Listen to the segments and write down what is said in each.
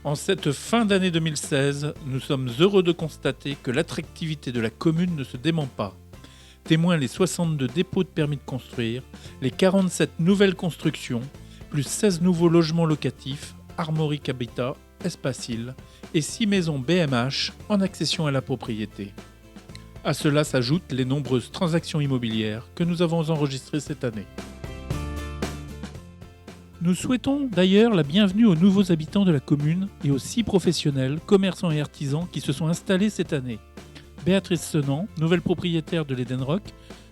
En cette fin d'année 2016, nous sommes heureux de constater que l'attractivité de la commune ne se dément pas. Témoin les 62 dépôts de permis de construire, les 47 nouvelles constructions, plus 16 nouveaux logements locatifs, Armorique Habitat, Espacil et 6 maisons BMH en accession à la propriété. À cela s'ajoutent les nombreuses transactions immobilières que nous avons enregistrées cette année. Nous souhaitons d'ailleurs la bienvenue aux nouveaux habitants de la commune et aux 6 professionnels, commerçants et artisans qui se sont installés cette année. Béatrice Senant, nouvelle propriétaire de l'Eden Rock,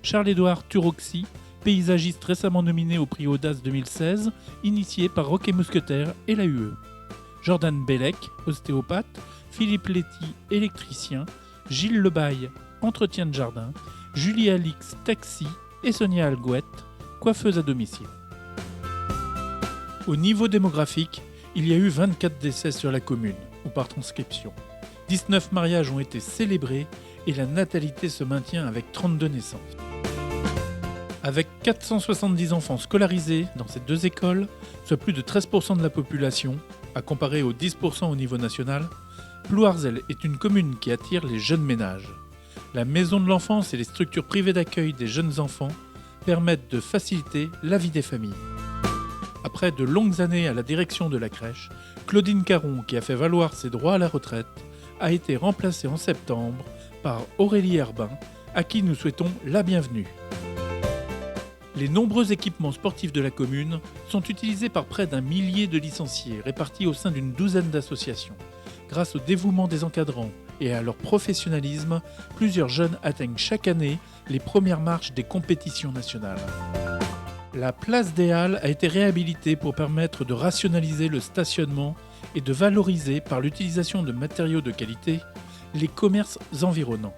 Charles-Édouard Turoxy, paysagiste récemment nominé au prix Audace 2016, initié par Roquet Mousquetaire et la UE. Jordan Bellec, ostéopathe, Philippe Letty, électricien, Gilles Lebaille, entretien de jardin, Julie Alix, taxi et Sonia Alguette, coiffeuse à domicile. Au niveau démographique, il y a eu 24 décès sur la commune, ou par transcription. 19 mariages ont été célébrés et la natalité se maintient avec 32 naissances. Avec 470 enfants scolarisés dans ces 2 écoles, soit plus de 13% de la population, à comparer aux 10% au niveau national, Plouarzel est une commune qui attire les jeunes ménages. La maison de l'enfance et les structures privées d'accueil des jeunes enfants permettent de faciliter la vie des familles. Après de longues années à la direction de la crèche, Claudine Caron, qui a fait valoir ses droits à la retraite, a été remplacée en septembre par Aurélie Herbin, à qui nous souhaitons la bienvenue. Les nombreux équipements sportifs de la commune sont utilisés par près d'1 millier de licenciés répartis au sein d'une douzaine d'associations. Grâce au dévouement des encadrants et à leur professionnalisme, plusieurs jeunes atteignent chaque année les premières marches des compétitions nationales. La place des Halles a été réhabilitée pour permettre de rationaliser le stationnement et de valoriser, par l'utilisation de matériaux de qualité, les commerces environnants.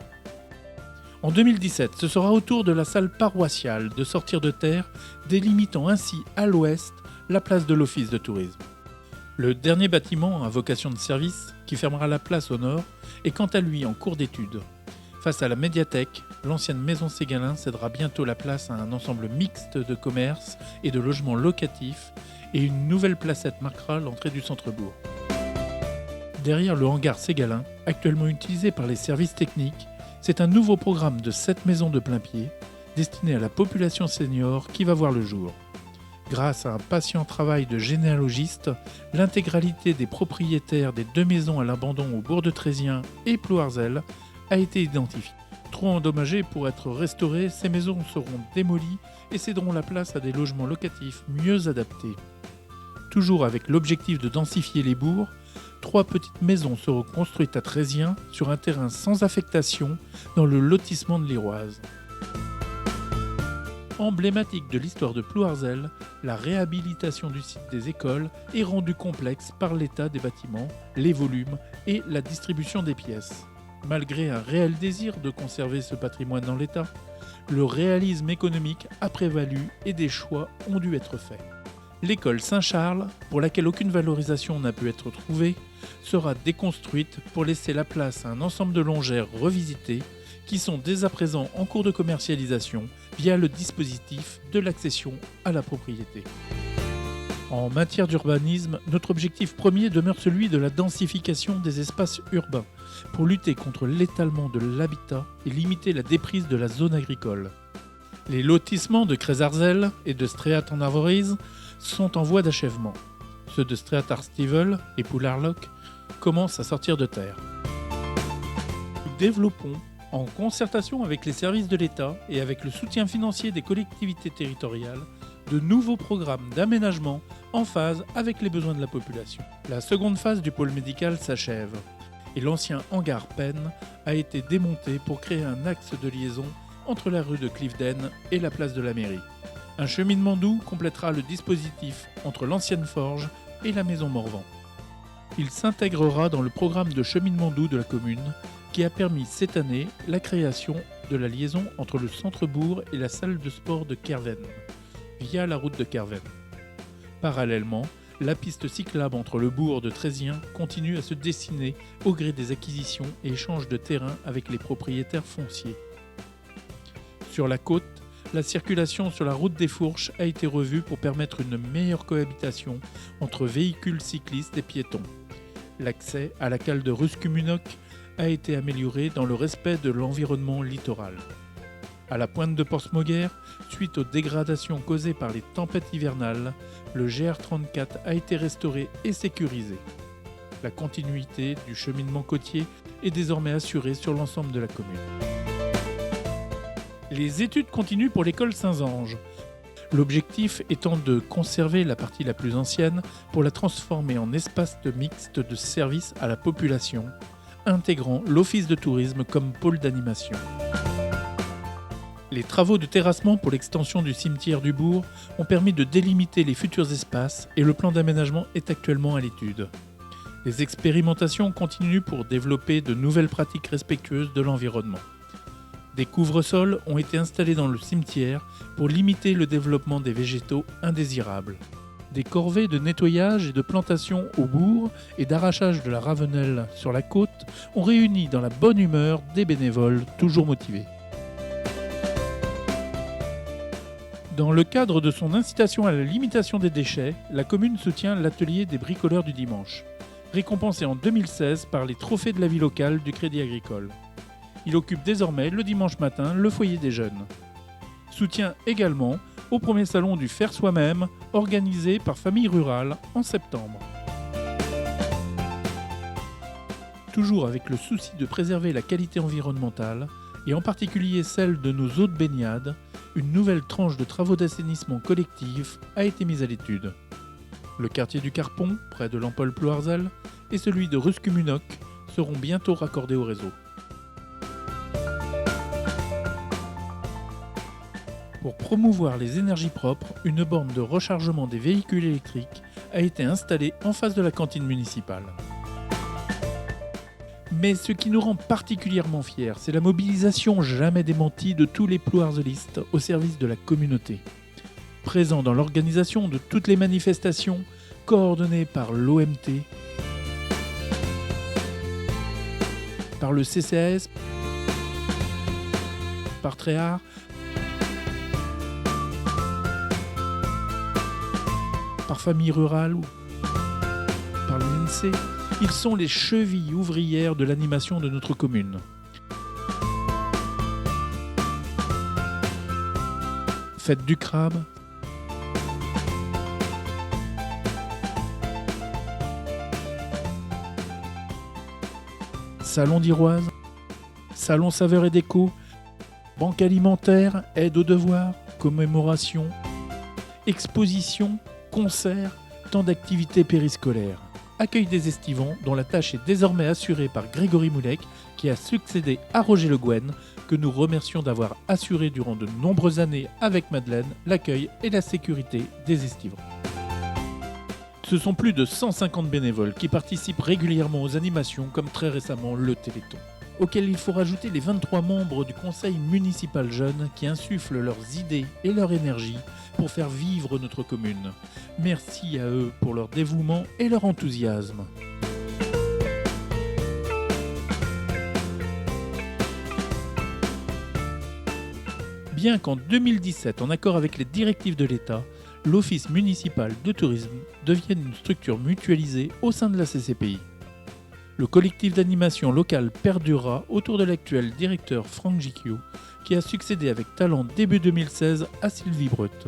En 2017, ce sera au tour de la salle paroissiale de sortir de terre, délimitant ainsi à l'ouest la place de l'office de tourisme. Le dernier bâtiment à vocation de service, qui fermera la place au nord, est quant à lui en cours d'étude. Face à la médiathèque, l'ancienne maison Ségalin cédera bientôt la place à un ensemble mixte de commerces et de logements locatifs et une nouvelle placette marquera l'entrée du centre-bourg. Derrière le hangar Ségalin, actuellement utilisé par les services techniques, c'est un nouveau programme de 7 maisons de plain-pied destiné à la population senior qui va voir le jour. Grâce à un patient travail de généalogiste, l'intégralité des propriétaires des 2 maisons à l'abandon au bourg de Trézien et Plouarzel a été identifiée. Trop endommagées pour être restaurées, ces maisons seront démolies et céderont la place à des logements locatifs mieux adaptés. Toujours avec l'objectif de densifier les bourgs, 3 petites maisons seront construites à Trézien sur un terrain sans affectation dans le lotissement de l'Iroise. Emblématique de l'histoire de Plouarzel, la réhabilitation du site des écoles est rendue complexe par l'état des bâtiments, les volumes et la distribution des pièces. Malgré un réel désir de conserver ce patrimoine dans l'état, le réalisme économique a prévalu et des choix ont dû être faits. L'école Saint-Charles, pour laquelle aucune valorisation n'a pu être trouvée, sera déconstruite pour laisser la place à un ensemble de longères revisitées qui sont dès à présent en cours de commercialisation via le dispositif de l'accession à la propriété. En matière d'urbanisme, notre objectif premier demeure celui de la densification des espaces urbains pour lutter contre l'étalement de l'habitat et limiter la déprise de la zone agricole. Les lotissements de Crezarzel et de Streat en Arvorize sont en voie d'achèvement. Ceux de Streat Arstivel et Poularloc commencent à sortir de terre. Nous développons, en concertation avec les services de l'État et avec le soutien financier des collectivités territoriales, de nouveaux programmes d'aménagement en phase avec les besoins de la population. La seconde phase du pôle médical s'achève et l'ancien hangar Penn a été démonté pour créer un axe de liaison entre la rue de Cliveden et la place de la mairie. Un cheminement doux complétera le dispositif entre l'ancienne forge et la maison Morvan. Il s'intégrera dans le programme de cheminement doux de la commune qui a permis cette année la création de la liaison entre le centre-bourg et la salle de sport de Kerven, via la route de Kerven. Parallèlement, la piste cyclable entre le bourg de Trézien continue à se dessiner au gré des acquisitions et échanges de terrain avec les propriétaires fonciers. Sur la côte, la circulation sur la route des Fourches a été revue pour permettre une meilleure cohabitation entre véhicules cyclistes et piétons. L'accès à la cale de Ruskumunok a été amélioré dans le respect de l'environnement littoral. À la pointe de Portsmouth, suite aux dégradations causées par les tempêtes hivernales, le GR34 a été restauré et sécurisé. La continuité du cheminement côtier est désormais assurée sur l'ensemble de la commune. Les études continuent pour l'école Saint-Ange. L'objectif étant de conserver la partie la plus ancienne pour la transformer en espace mixte de service à la population, intégrant l'office de tourisme comme pôle d'animation. Les travaux de terrassement pour l'extension du cimetière du bourg ont permis de délimiter les futurs espaces et le plan d'aménagement est actuellement à l'étude. Les expérimentations continuent pour développer de nouvelles pratiques respectueuses de l'environnement. Des couvre-sols ont été installés dans le cimetière pour limiter le développement des végétaux indésirables. Des corvées de nettoyage et de plantation au bourg et d'arrachage de la ravenelle sur la côte ont réuni dans la bonne humeur des bénévoles toujours motivés. Dans le cadre de son incitation à la limitation des déchets, la commune soutient l'atelier des bricoleurs du dimanche, récompensé en 2016 par les trophées de la vie locale du Crédit Agricole. Il occupe désormais le dimanche matin le foyer des jeunes. Soutien également au premier salon du Faire Soi-même organisé par Famille Rurale en septembre. Toujours avec le souci de préserver la qualité environnementale, et en particulier celle de nos eaux de baignade, une nouvelle tranche de travaux d'assainissement collectif a été mise à l'étude. Le quartier du Carpon, près de l'Empole-Ploarzel, et celui de Ruskumunok seront bientôt raccordés au réseau. Pour promouvoir les énergies propres, une borne de rechargement des véhicules électriques a été installée en face de la cantine municipale. Mais ce qui nous rend particulièrement fiers, c'est la mobilisation jamais démentie de tous les ploarzelistes au service de la communauté. Présents dans l'organisation de toutes les manifestations, coordonnées par l'OMT, par le CCAS, par Tréhard, par Famille Rurale ou par l'INSEE. Ils sont les chevilles ouvrières de l'animation de notre commune. Fête du crabe, salon d'Iroise, salon saveur et déco, banque alimentaire, aide aux devoirs, commémoration, exposition, concerts, temps d'activités périscolaires. Accueil des estivants dont la tâche est désormais assurée par Grégory Moulec qui a succédé à Roger Le Guen que nous remercions d'avoir assuré durant de nombreuses années avec Madeleine l'accueil et la sécurité des estivants. Ce sont plus de 150 bénévoles qui participent régulièrement aux animations comme très récemment le Téléthon, auquel il faut rajouter les 23 membres du conseil municipal jeune qui insufflent leurs idées et leur énergie pour faire vivre notre commune. Merci à eux pour leur dévouement et leur enthousiasme. Bien qu'en 2017, en accord avec les directives de l'État, l'Office municipal de tourisme devienne une structure mutualisée au sein de la CCPI. Le collectif d'animation locale perdurera autour de l'actuel directeur Franck Gicchio, qui a succédé avec talent début 2016 à Sylvie Breut.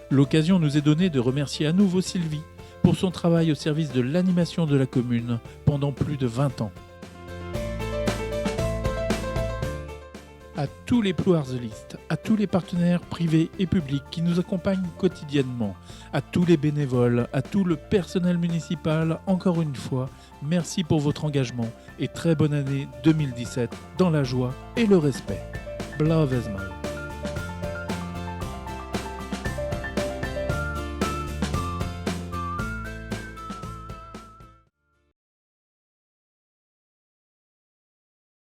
L'occasion nous est donnée de remercier à nouveau Sylvie pour son travail au service de l'animation de la commune pendant plus de 20 ans. À tous les ploarzelistes, à tous les partenaires privés et publics qui nous accompagnent quotidiennement, à tous les bénévoles, à tout le personnel municipal, encore une fois, merci pour votre engagement et très bonne année 2017 dans la joie et le respect. Blauwe Esmal.